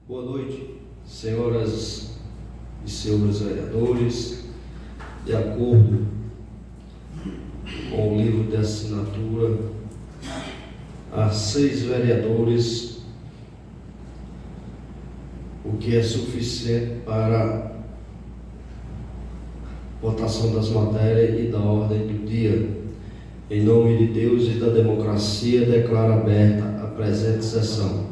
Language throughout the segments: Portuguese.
Boa noite, senhoras e senhores vereadores. De acordo com o livro de assinatura, há 6 vereadores, o que é suficiente para votação das matérias e da ordem do dia. Em nome de Deus e da democracia, declaro aberta a presente sessão.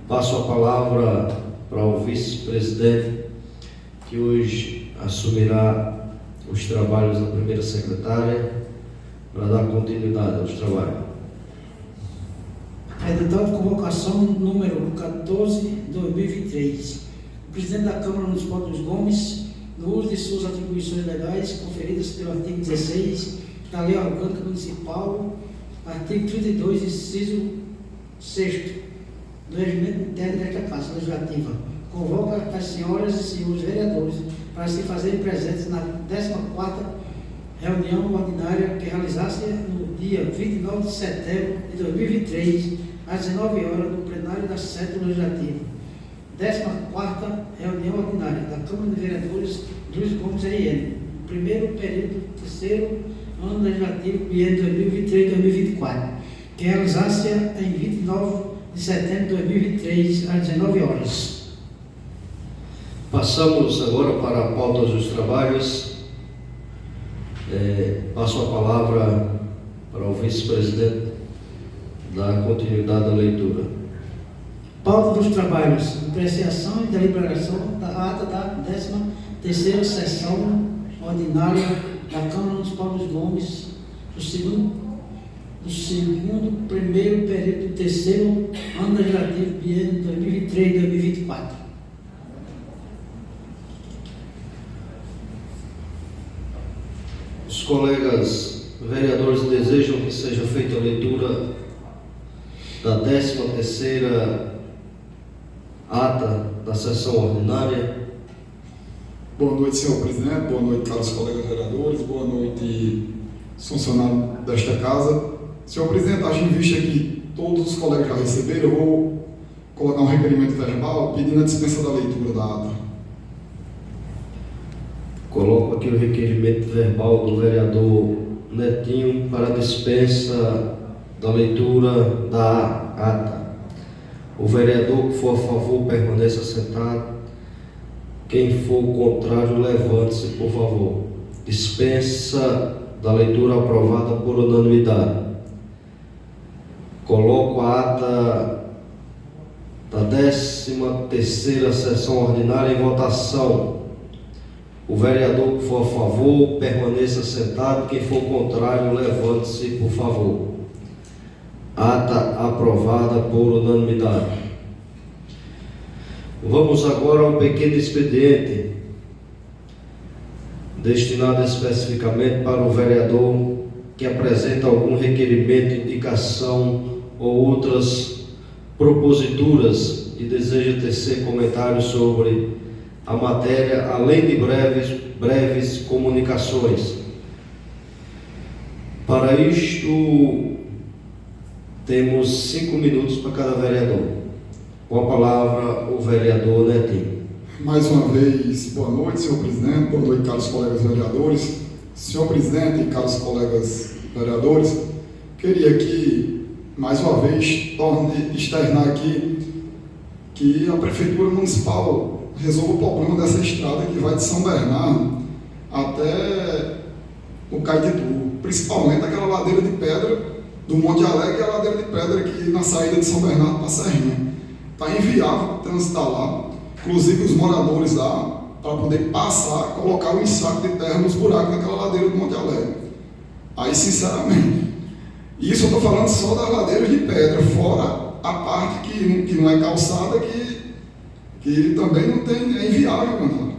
Passo a palavra para o vice-presidente, que hoje assumirá os trabalhos da primeira secretária, para dar continuidade aos trabalhos. Edital de convocação número 14/2023. O presidente da Câmara Municipal dos Gomes, no uso de suas atribuições legais conferidas pelo artigo 16 da Lei Orgânica Municipal, artigo 32, inciso 6º, do regimento interno desta Casa Legislativa, convoca as senhoras e senhores vereadores para se fazerem presentes na 14ª reunião ordinária que realizasse no dia 29 de setembro de 2023, às 19 horas, no plenário da Sede Legislativa. 14ª reunião ordinária da Câmara de Vereadores Luiz Gomes RN, primeiro período do terceiro ano legislativo, biênio 2023-2024, que realizasse em 29 de setembro de 2023, às 19 horas. Passamos agora para a pauta dos trabalhos. Passo a palavra para o vice-presidente dar continuidade à leitura. Pauta dos trabalhos: apreciação e deliberação da ata da 13ª sessão ordinária da Câmara Municipal dos Gomes, primeiro período do terceiro ano legislativo, biênio 2023-2024. Os colegas vereadores desejam que seja feita a leitura da 13ª ata da sessão ordinária. Boa noite, senhor presidente. Boa noite, caros colegas vereadores. Boa noite, funcionários desta casa. Senhor presidente, acho em vista que todos os colegas já receberam, eu vou colocar um requerimento verbal pedindo a dispensa da leitura da ata. Coloco aqui o requerimento verbal do vereador Netinho para a dispensa da leitura da ata. O vereador que for a favor permaneça sentado. Quem for contrário, levante-se, por favor. Dispensa da leitura aprovada por unanimidade. Coloco a ata da 13ª sessão ordinária em votação. O vereador que for a favor, permaneça sentado. Quem for contrário, levante-se, por favor. Ata aprovada por unanimidade. Vamos agora ao pequeno expediente, destinado especificamente para o vereador que apresenta algum requerimento, indicação ou outras proposituras e deseja tecer comentários sobre a matéria, além de breves comunicações. Para isto, temos 5 minutos para cada vereador. Com a palavra, o vereador Netinho. Mais uma vez, boa noite, senhor presidente. Boa noite, caros colegas vereadores. Senhor presidente e caros colegas vereadores, queria aqui, mais uma vez, externar aqui que a Prefeitura Municipal resolva o problema dessa estrada que vai de São Bernardo até o Caetituba, principalmente aquela ladeira de pedra do Monte Alegre e a ladeira de pedra aqui na saída de São Bernardo para a Serrinha. Está inviável transitar lá, inclusive os moradores lá, para poder passar, colocar um ensaco de terra nos buracos daquela ladeira do Monte Alegre. Aí, sinceramente, isso eu estou falando só das ladeiras de pedra, fora a parte que não é calçada, que também não tem, é inviável, mano.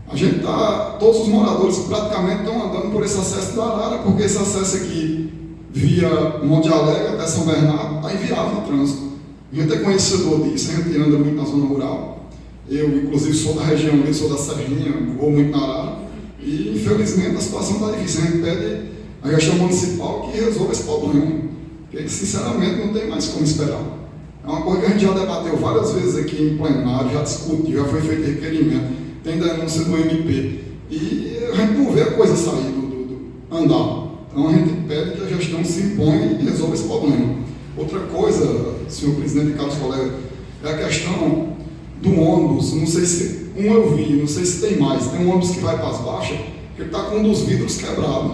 A gente está, todos os moradores praticamente estão andando por esse acesso da Arara, porque esse acesso aqui, via Monte Alegre até São Bernardo, está inviável no trânsito. A gente é conhecedor disso, a gente anda muito na zona rural. Eu, inclusive, sou da região ali, sou da Serrinha, vou muito na Arara. E, infelizmente, a situação está difícil. A gente pede a gestão municipal que resolva esse problema. Porque, sinceramente, não tem mais como esperar. É uma coisa que a gente já debateu várias vezes aqui em plenário, já discutiu, já foi feito requerimento, tem denúncia do MP. E a gente não vê a coisa sair do andar. Então a gente pede que a gestão se imponha e resolva esse problema. Outra coisa, senhor presidente e caros colegas, é a questão do ônibus. Não sei se eu vi, não sei se tem mais. Tem um ônibus que vai para as baixas, que está com um dos vidros quebrados.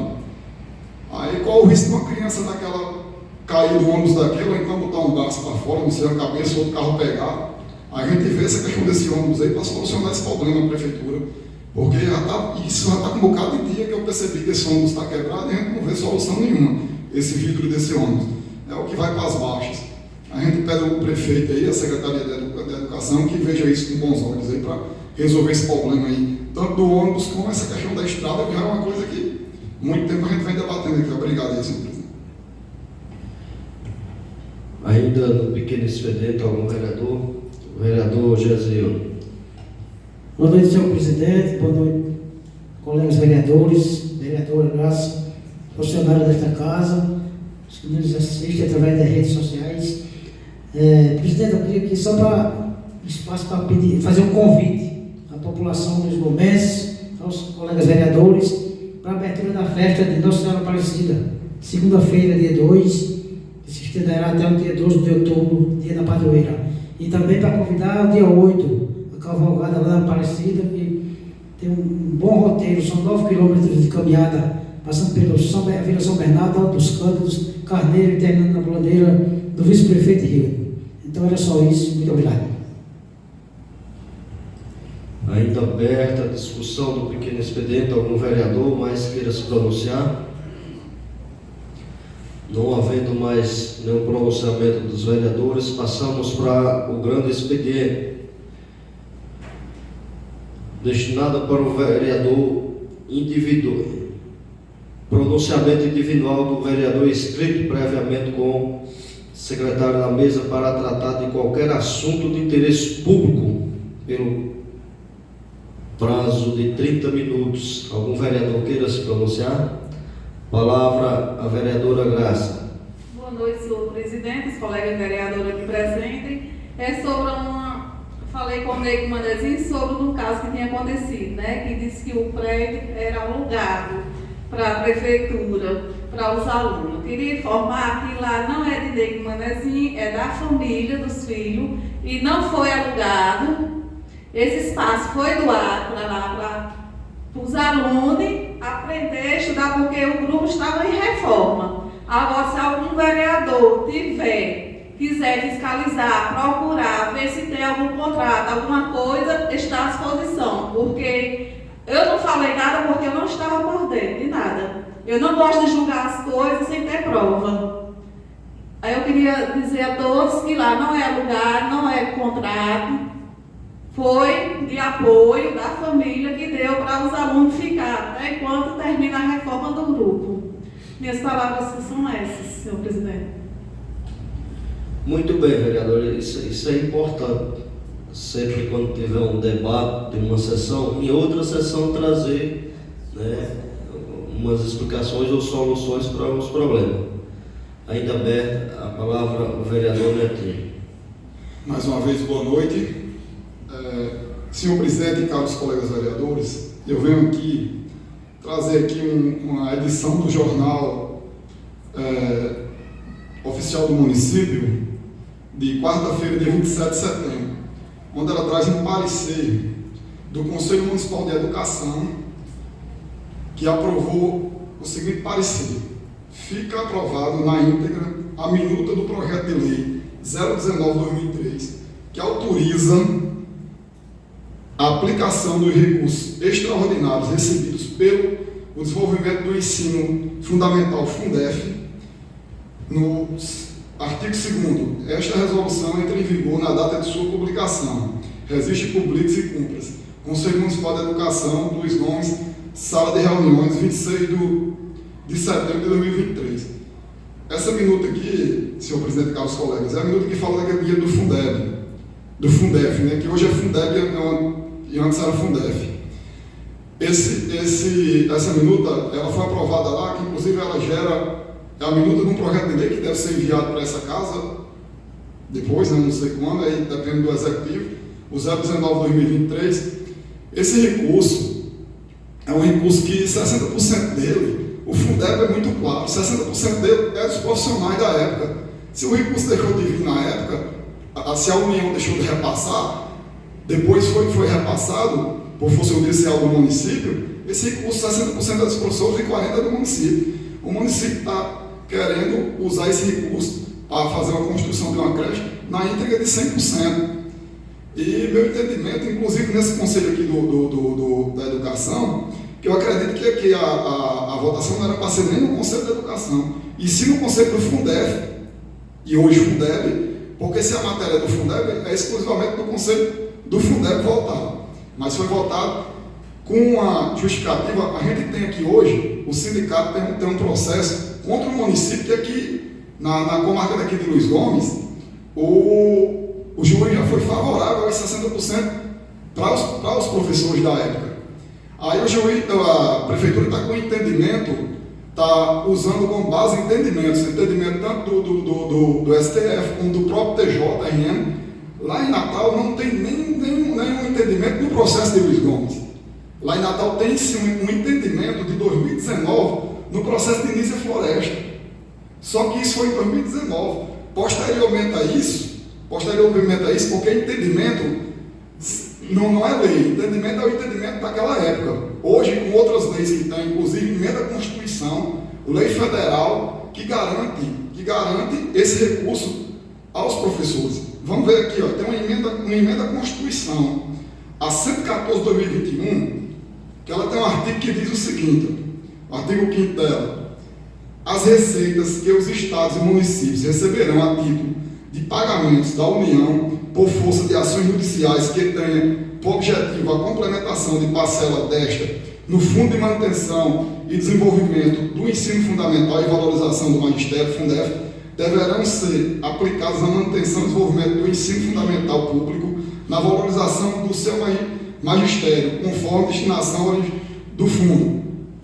Aí qual o risco de uma criança daquela cair do ônibus daquele, ou então botar um braço para fora, não sei, a cabeça ou outro carro pegar? Aí a gente vê essa questão desse ônibus aí para solucionar esse problema na prefeitura. Porque isso já está com um bocado de dia que eu percebi que esse ônibus está quebrado e a gente não vê solução nenhuma, esse vidro desse ônibus. É o que vai para as baixas. A gente pede ao prefeito aí, a Secretaria de Educação, que veja isso com bons olhos aí para resolver esse problema aí, tanto do ônibus como essa questão da estrada, que já é uma coisa que muito tempo a gente vem debatendo aqui. Obrigado aí, senhor presidente. Ainda no pequeno expediente, algum vereador? O vereador Gesiel. Boa noite, senhor presidente, boa noite, colegas vereadores, vereadora Graça, funcionários desta casa, os que nos assistem através das redes sociais. Presidente, eu queria aqui só para espaço para pedir, fazer um convite à população dos Gomenses, aos colegas vereadores, para a abertura da festa de Nossa Senhora Aparecida, segunda-feira, dia 2, que se estenderá até o dia 12 de outubro, dia da padroeira. E também para convidar o dia 8, a cavalgada lá na Aparecida, que tem um bom roteiro, são 9 quilômetros de caminhada, passando pela Vila São Bernardo, Alto dos Cândidos, Carneiro e terminando na bandeira do vice-prefeito Rio. Então era só isso, muito obrigado. Ainda aberta a discussão do pequeno expediente, algum vereador mais queira se pronunciar? Não havendo mais nenhum pronunciamento dos vereadores, passamos para o grande expediente, destinado para o vereador individual, pronunciamento individual do vereador escrito previamente com o secretário da mesa para tratar de qualquer assunto de interesse público pelo prazo de 30 minutos. Algum vereador queira se pronunciar? Palavra a vereadora Graça. Boa noite, senhor presidente, os colegas vereadores aqui presentes. Falei com o Neico Manezinho sobre um caso que tinha acontecido, né? Que disse que o prédio era alugado para a prefeitura, para os alunos. Queria informar que lá não é de Neico Manezinho, é da família, dos filhos, e não foi alugado. Esse espaço foi doado para lá, para os alunos aprender, estudar, porque o grupo estava em reforma. Agora, se algum vereador quiser fiscalizar, procurar, ver se tem algum contrato, alguma coisa, está à disposição. Porque eu não falei nada porque eu não estava por dentro de nada. Eu não gosto de julgar as coisas sem ter prova. Aí eu queria dizer a todos que lá não é lugar, não é contrato. Foi de apoio da família que deu para os alunos ficar até enquanto termina a reforma do grupo. Minhas palavras são essas, senhor presidente. Muito bem, vereador, isso é importante. Sempre quando tiver um debate de uma sessão, em outra sessão trazer, né, umas explicações ou soluções para os problemas. Ainda aberta a palavra ao vereador Netinho. Mais uma vez, boa noite. Senhor presidente e caros colegas vereadores, eu venho aqui trazer aqui uma edição do jornal oficial do município de quarta-feira, dia 27 de setembro, onde ela traz um parecer do Conselho Municipal de Educação que aprovou o seguinte parecer: fica aprovado na íntegra a minuta do projeto de lei 019/2003, que autoriza a aplicação dos recursos extraordinários recebidos pelo desenvolvimento do ensino fundamental Fundef. No artigo 2º, esta resolução entra em vigor na data de sua publicação. Registro público e cumpra-se. Conselho Municipal de Educação, Luiz Gomes, Sala de Reuniões, 26 de setembro de 2023. Essa minuta aqui, senhor presidente, caros colegas, é a minuta que fala daquele dia do Fundef, né, que hoje é Fundeb e antes era Fundef. Essa minuta, ela foi aprovada lá, que inclusive ela gera a minuta de um projeto de lei que deve ser enviado para essa casa depois, né, não sei quando, aí depende do executivo, o 019/2023. Esse recurso é um recurso que 60% dele, o Fundeb é muito claro, 60% dele é dos profissionais da época. Se o recurso deixou de vir na época, se a União deixou de repassar, depois foi repassado por força judicial do município, esse recurso 60% é dos professores e 40% é do município. O município está querendo usar esse recurso para fazer uma construção de uma creche na íntegra de 100%. E meu entendimento, inclusive nesse conselho aqui da educação, que eu acredito que a votação não era para ser nem no conselho da educação, e sim no conselho do Fundeb, e hoje Fundeb, porque se a matéria é do Fundeb, é exclusivamente do conselho do Fundeb votado. Mas foi votado com uma justificativa. A gente tem aqui hoje, o sindicato tem um processo contra o município, que aqui, na comarca daqui de Luiz Gomes, o juiz já foi favorável a 60% para os professores da época. Aí o juiz, a prefeitura está com entendimento, está usando como base entendimento tanto do STF como do próprio TJRM. Lá em Natal não tem nenhum entendimento no processo de Luiz Gomes. Lá em Natal tem sim um entendimento de 2019 no processo de Nízia Floresta. Só que isso foi em 2019. Posteriormente a isso, porque entendimento não é lei, entendimento é o entendimento daquela época. Hoje, com outras leis que tem, inclusive emenda à Constituição, lei federal, que garante esse recurso aos professores. Vamos ver aqui, ó, tem uma emenda à Constituição, a 114/2021, que ela tem um artigo que diz o seguinte, o artigo 5º dela: as receitas que os estados e municípios receberão a título de pagamentos da União por força de ações judiciais que tenham por objetivo a complementação de parcela desta no Fundo de Manutenção e Desenvolvimento do Ensino Fundamental e Valorização do Magistério, Fundef, deverão ser aplicados na manutenção e desenvolvimento do ensino fundamental público, na valorização do seu magistério, conforme destinação do fundo.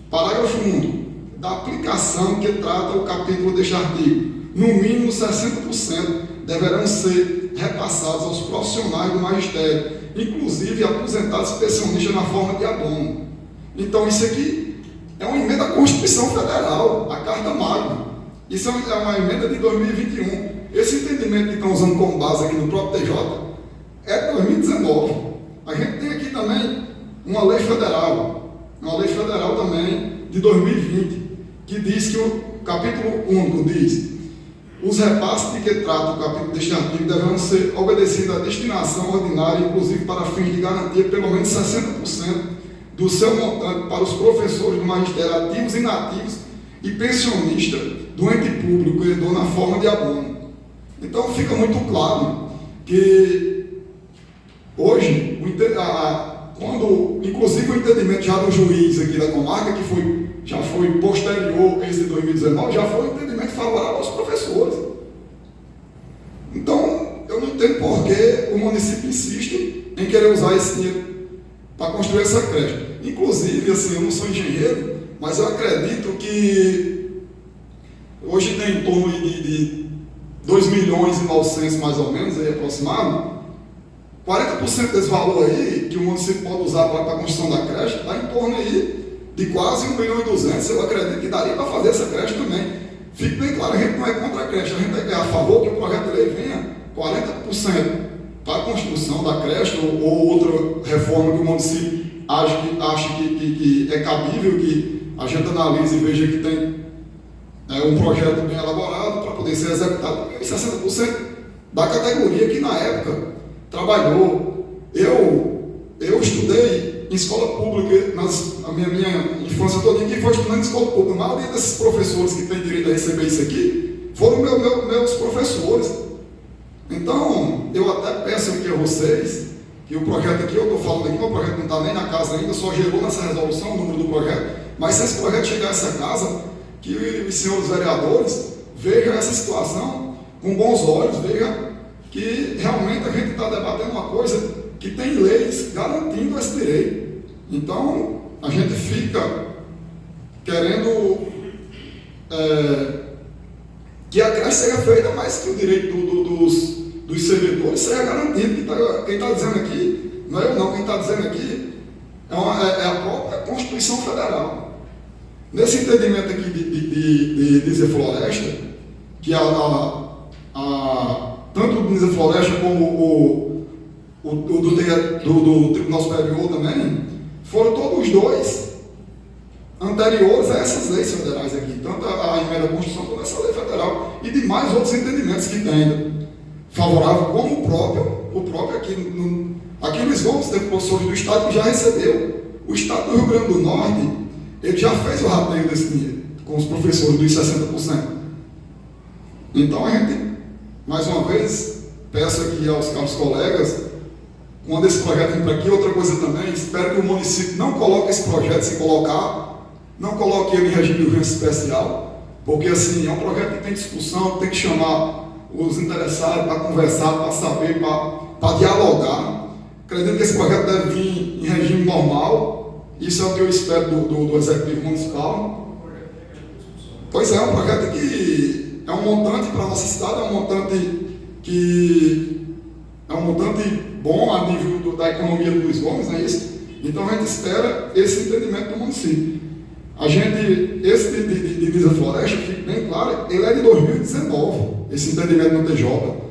Parágrafo 1º. Da aplicação que trata o capítulo deste artigo, no mínimo 60% deverão ser repassados aos profissionais do magistério, inclusive aposentados pensionistas na forma de abono. Então isso aqui é uma emenda à Constituição Federal, a Carta Magna. Isso é uma emenda de 2021. Esse entendimento que estão usando como base aqui no próprio TJ é 2019. A gente tem aqui também uma lei federal também de 2020, que diz que o capítulo único diz: os repasses de que trata o capítulo deste artigo deverão ser obedecidos à destinação ordinária, inclusive para fins de garantir pelo menos 60% do seu montante para os professores do magistério ativos e inativos e pensionistas do ente público credor na forma de abono. Então fica muito claro que hoje, quando, inclusive o entendimento já do juiz aqui da comarca, que já foi posterior a esse de 2019, já foi um entendimento favorável aos professores. Então, eu não entendo por que o município insiste em querer usar esse dinheiro para construir essa creche. Inclusive, assim, eu não sou engenheiro, mas eu acredito que hoje tem em torno de 2.900.000 mais ou menos, aí aproximado. 40% desse valor aí, que o município pode usar para a construção da creche, está em torno aí de quase 1.200.000. Eu acredito que daria para fazer essa creche também. Fique bem claro, a gente não é contra a creche, a gente é a favor que o projeto de lei venha 40% para a construção da creche ou outra reforma que o município acha que é cabível, que a gente analise e veja que tem um projeto bem elaborado para poder ser executado. E 60% da categoria que na época trabalhou. Eu estudei em escola pública, a minha infância toda aqui foi estudando em escola pública. A maioria desses professores que têm direito a receber isso aqui foram meus professores. Então, eu até peço aqui a vocês, que o projeto aqui, eu estou falando aqui, meu projeto não está nem na casa ainda, só gerou nessa resolução o número do projeto, mas se esse projeto chegar a essa casa, que os senhores vereadores vejam essa situação com bons olhos, vejam que realmente a gente está debatendo uma coisa que tem leis garantindo esse direito. Então, a gente fica querendo que a creche seja feita, mas que o direito dos servidores seja garantido. Quem está dizendo aqui, não é eu não, quem está dizendo aqui é a própria Constituição Federal. Nesse entendimento aqui de Dizer Floresta, que tanto o Dizer Floresta como o do Tribunal Superior também, foram todos os dois anteriores a essas leis federais aqui, tanto a emenda à Constituição quanto essa lei federal, e de mais outros entendimentos que tem ainda, favorável, como o próprio aqui Luiz Gomes teve professores do Estado que já recebeu. O Estado do Rio Grande do Norte, ele já fez o rateio desse dinheiro, com os professores dos 60%. Então a gente, mais uma vez, peço aqui aos caros colegas, quando esse projeto vem para aqui, outra coisa também, espero que o município não coloque esse projeto, se colocar, não coloque ele em regime de urgência especial, porque assim, é um projeto que tem discussão, tem que chamar os interessados para conversar, para saber, para dialogar. Acredito que esse projeto deve vir em regime normal, isso é o que eu espero do Executivo Municipal. Pois é um projeto que é um montante para a nossa cidade, é um montante bom a nível da economia do Luiz Gomes, não é isso? Então a gente espera esse entendimento do município. Esse de Dizer Floresta, fique bem claro, ele é de 2019, esse entendimento no TJ.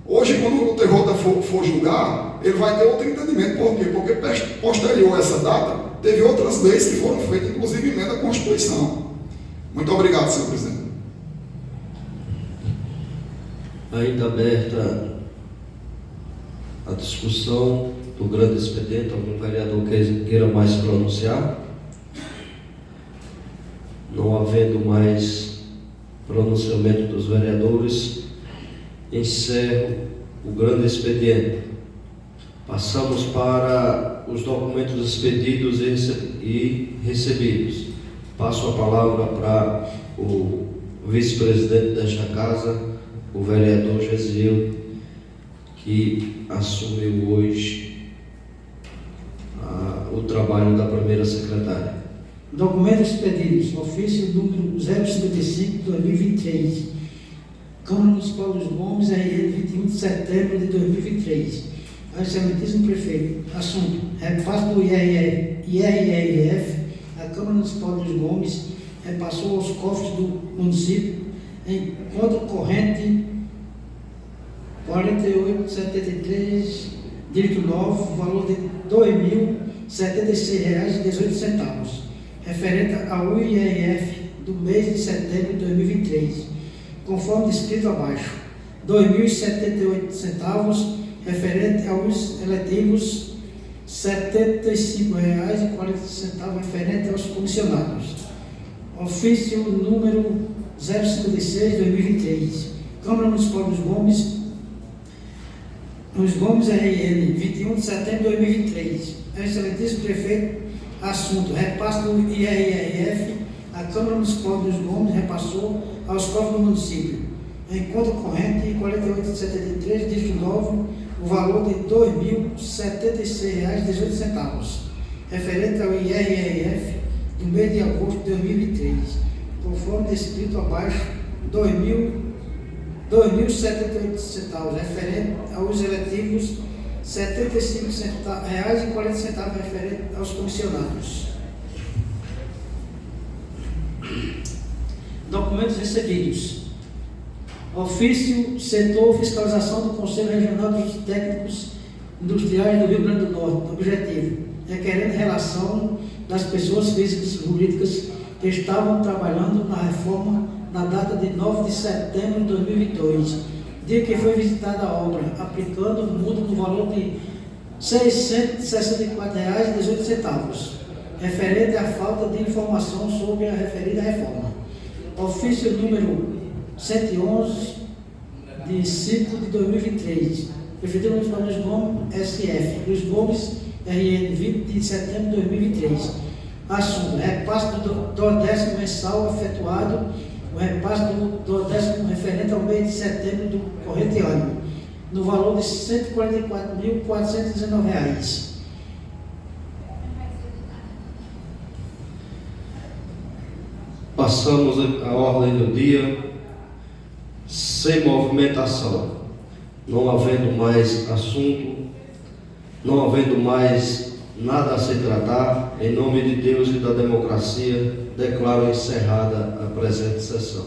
Hoje, quando o TJ for julgar, ele vai ter outro entendimento. Por quê? Porque posterior a essa data, teve outras leis que foram feitas, inclusive emenda à Constituição. Muito obrigado, senhor presidente. Ainda aberta a discussão do grande expediente, algum vereador queira mais se pronunciar? Não havendo mais pronunciamento dos vereadores, encerro o grande expediente. Passamos para os documentos expedidos e recebidos. Passo a palavra para o vice-presidente desta casa, o vereador Gesiel, que assumiu hoje o trabalho da primeira secretária. Documentos expedidos. Ofício número 055/2023. Câmara Municipal dos Gomes, RN, 21 de setembro de 2023. Ao excelentíssimo prefeito. Assunto: repasse do IRRF. A Câmara Municipal dos Gomes repassou aos cofres do município em conta corrente 48,73, dígito 9, valor de R$ 2.076,18, referente ao IRF do mês de setembro de 2023, conforme descrito abaixo. R$ 2.078, referente aos eletivos, R$ 75,40, referente aos comissionados. Ofício número 056/2023. Câmara Municipal dos Gomes, RN, 21 de setembro de 2023. Excelentíssimo prefeito, assunto: repasse do IRRF. A Câmara Municipal dos Gomes repassou aos cofres do município, em conta corrente 48,73, dígito 9, o valor de R$ 2.076,18, referente ao IRRF do mês de agosto de 2023, conforme descrito abaixo. R$ 2.078, referente aos eletivos, R$ 75,40, referente aos comissionados. Documentos recebidos. Ofício Setor Fiscalização do Conselho Regional dos Técnicos Industriais do Rio Grande do Norte. Objetivo: requerendo relação das pessoas físicas e jurídicas que estavam trabalhando na reforma na data de 9 de setembro de 2022, dia que foi visitada a obra, aplicando multa no valor de R$ 664,18, referente à falta de informação sobre a referida reforma. Ofício número 111, de 5 de 2023, Prefeitura Municipal de Luiz Gomes, SF, Luiz Gomes, RN, 20 de setembro de 2023. Assunto: repasse do décimo mensal efetuado, o repasse do décimo referente ao mês de setembro do corrente ano, no valor de R$ 144.419. Passamos à ordem do dia, sem movimentação. Não havendo mais assunto, não havendo mais nada a se tratar, em nome de Deus e da democracia, declaro encerrada a presente sessão.